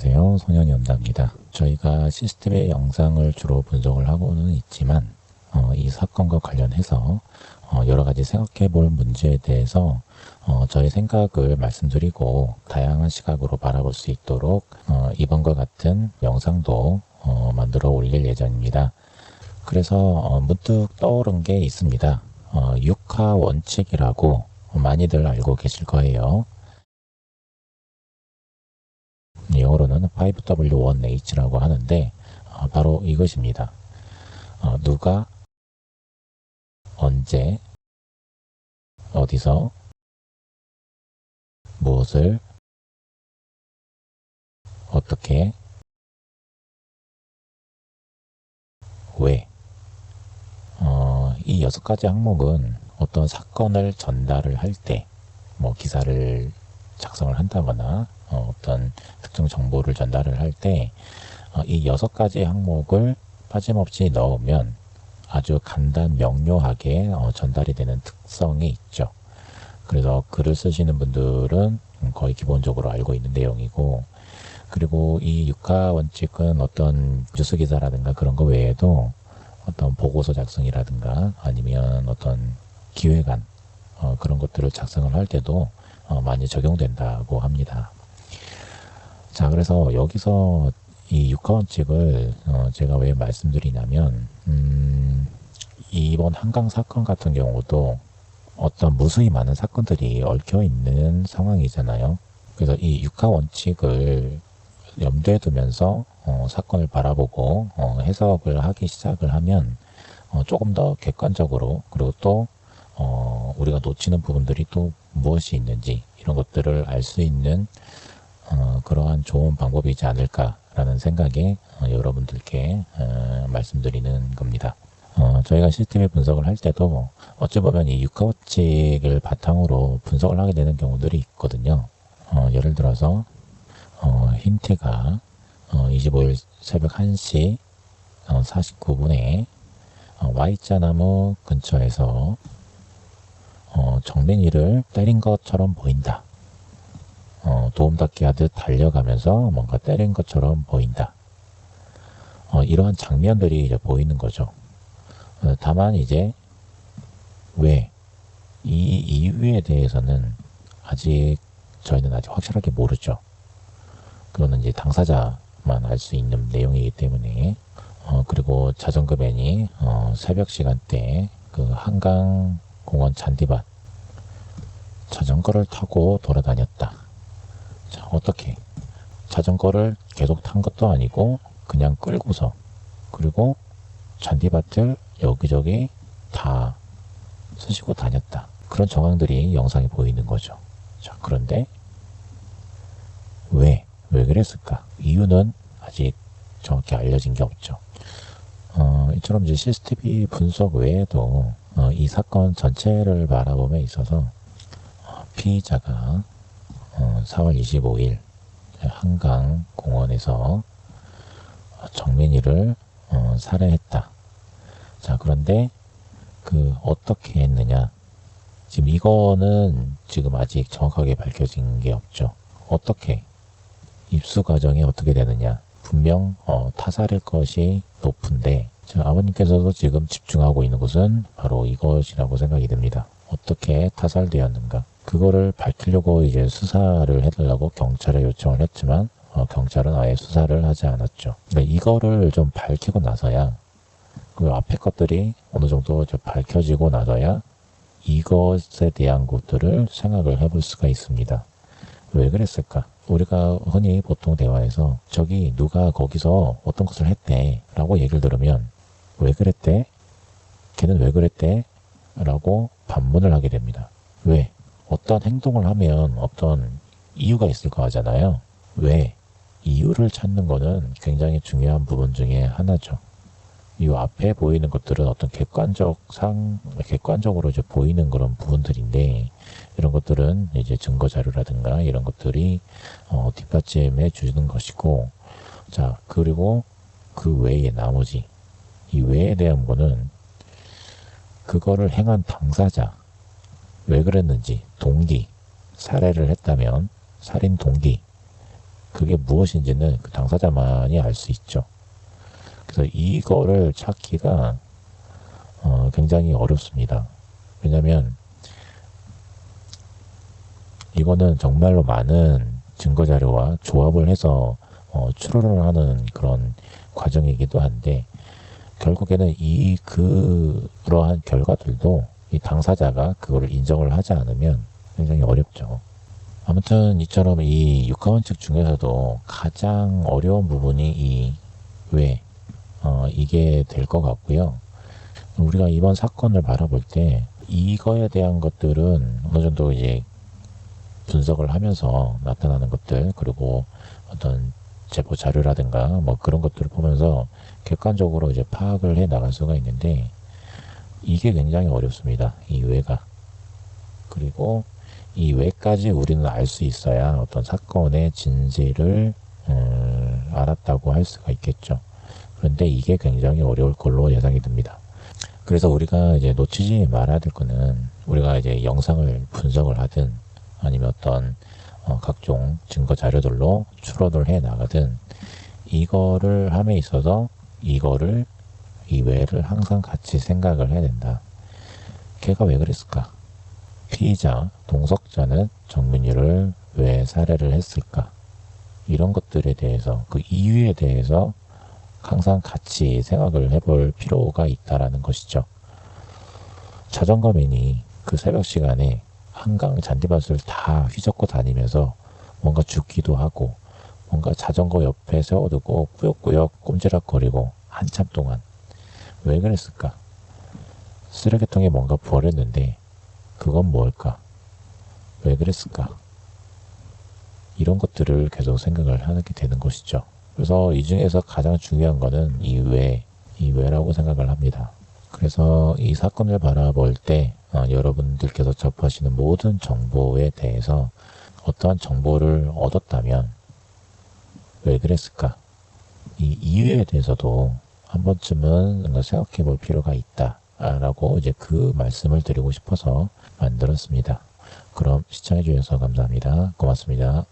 안녕하세요. 소년연다입니다. 저희가 CCTV 영상을 주로 분석을 하고는 있지만 이 사건과 관련해서 여러 가지 생각해 볼 문제에 대해서 저의 생각을 말씀드리고 다양한 시각으로 바라볼 수 있도록 이번과 같은 영상도 만들어 올릴 예정입니다. 그래서 문득 떠오른 게 있습니다. 육하 원칙이라고 많이들 알고 계실 거예요. 영어로는 5W1H라고 하는데 바로 이것입니다. 누가, 언제, 어디서, 무엇을, 어떻게, 왜. 이 6가지 항목은 어떤 사건을 전달을 할 때, 기사를 작성을 한다거나 어떤 특정 정보를 전달을 할 때 이 6가지 항목을 빠짐없이 넣으면 아주 간단 명료하게 전달이 되는 특성이 있죠. 그래서 글을 쓰시는 분들은 거의 기본적으로 알고 있는 내용이고, 그리고 이 육하 원칙은 어떤 뉴스 기사라든가 그런 거 외에도 어떤 보고서 작성이라든가 아니면 어떤 기획안 그런 것들을 작성을 할 때도 많이 적용된다고 합니다. 자, 그래서 여기서 이 육하 원칙을 제가 왜 말씀드리냐면 이번 한강 사건 같은 경우도 어떤 무수히 많은 사건들이 얽혀 있는 상황이잖아요. 그래서 이 육하 원칙을 염두에 두면서 사건을 바라보고 해석을 하기 시작을 하면 조금 더 객관적으로, 그리고 또 우리가 놓치는 부분들이 또 무엇이 있는지 이런 것들을 알 수 있는 그러한 좋은 방법이지 않을까라는 생각에 여러분들께 말씀드리는 겁니다. 저희가 CCTV 분석을 할 때도 어찌 보면 이 육하 원칙을 바탕으로 분석을 하게 되는 경우들이 있거든요. 예를 들어서 흰티가 25일 새벽 1시 49분에 Y자 나무 근처에서 정민이를 때린 것처럼 보인다. 도움닫기 하듯 달려가면서 뭔가 때린 것처럼 보인다. 이러한 장면들이 이제 보이는 거죠. 다만 이제 왜, 이 이유에 대해서는 저희는 아직 확실하게 모르죠. 그거는 이제 당사자만 알 수 있는 내용이기 때문에 그리고 자전거 밴이 새벽 시간대에 그 한강공원 잔디밭 자전거를 타고 돌아다녔다. 자, 어떻게? 자전거를 계속 탄 것도 아니고 그냥 끌고서, 그리고 잔디밭을 여기저기 다 쓰시고 다녔다. 그런 정황들이 영상에 보이는 거죠. 자, 그런데 왜 그랬을까? 이유는 아직 정확히 알려진 게 없죠. 이처럼 이제 CCTV 분석 외에도 이 사건 전체를 바라봄에 있어서 피의자가 4월 25일 한강 공원에서 정민이를 살해했다. 자, 그런데 어떻게 했느냐? 지금 이거는 지금 아직 정확하게 밝혀진 게 없죠. 어떻게? 입수 과정이 어떻게 되느냐? 분명 타살일 것이 높은데, 아버님께서도 지금 집중하고 있는 것은 바로 이것이라고 생각이 듭니다. 어떻게 타살되었는가? 그거를 밝히려고 이제 수사를 해달라고 경찰에 요청을 했지만 경찰은 아예 수사를 하지 않았죠. 그러니까 이거를 좀 밝히고 나서야, 그 앞에 것들이 어느 정도 좀 밝혀지고 나서야 이것에 대한 것들을 생각을 해볼 수가 있습니다. 왜 그랬을까? 우리가 흔히 보통 대화에서 저기 누가 거기서 어떤 것을 했대 라고 얘기를 들으면 왜 그랬대? 걔는 왜 그랬대? 라고 반문을 하게 됩니다. 왜? 어떤 행동을 하면 어떤 이유가 있을 거 하잖아요. 왜? 이유를 찾는 거는 굉장히 중요한 부분 중에 하나죠. 이 앞에 보이는 것들은 어떤 객관적으로 이제 보이는 그런 부분들인데, 이런 것들은 이제 증거 자료라든가 이런 것들이 뒷받침해 주는 것이고, 자, 그리고 그 외에 나머지, 이 외에 대한 거는 그거를 행한 당사자, 왜 그랬는지, 동기, 살해를 했다면 살인 동기, 그게 무엇인지는 그 당사자만이 알 수 있죠. 그래서 이거를 찾기가 굉장히 어렵습니다. 왜냐면 이거는 정말로 많은 증거 자료와 조합을 해서 추론을 하는 그런 과정이기도 한데, 결국에는 그러한 결과들도 이 당사자가 그거를 인정을 하지 않으면 굉장히 어렵죠. 아무튼 이처럼 이 육하원칙 중에서도 가장 어려운 부분이 이게 될 것 같고요. 우리가 이번 사건을 바라볼 때 이거에 대한 것들은 어느 정도 이제 분석을 하면서 나타나는 것들, 그리고 어떤 제보 자료라든가 뭐 그런 것들을 보면서 객관적으로 이제 파악을 해 나갈 수가 있는데, 이게 굉장히 어렵습니다. 이 외가. 그리고 이 외까지 우리는 알 수 있어야 어떤 사건의 진실을 알았다고 할 수가 있겠죠. 그런데 이게 굉장히 어려울 걸로 예상이 듭니다. 그래서 우리가 이제 놓치지 말아야 될 거는, 우리가 이제 영상을 분석을 하든 아니면 어떤 각종 증거 자료들로 추론을 해 나가든, 이거를 함에 있어서 이 외를 항상 같이 생각을 해야 된다. 걔가 왜 그랬을까? 피의자 동석자는 정민이를 왜 살해를 했을까? 이런 것들에 대해서, 그 이유에 대해서 항상 같이 생각을 해볼 필요가 있다라는 것이죠. 자전거맨이 그 새벽 시간에 한강 잔디밭을 다 휘젓고 다니면서 뭔가 죽기도 하고, 뭔가 자전거 옆에 세워두고 꾸역꾸역 꼼지락거리고 한참 동안 왜 그랬을까? 쓰레기통에 뭔가 버렸는데 그건 뭘까? 왜 그랬을까? 이런 것들을 계속 생각을 하게 되는 것이죠. 그래서 이 중에서 가장 중요한 거는 이 외라고 생각을 합니다. 그래서 이 사건을 바라볼 때 여러분들께서 접하시는 모든 정보에 대해서 어떠한 정보를 얻었다면 왜 그랬을까? 이 이유에 대해서도 한 번쯤은 생각해 볼 필요가 있다라고 이제 그 말씀을 드리고 싶어서 만들었습니다. 그럼 시청해 주셔서 감사합니다. 고맙습니다.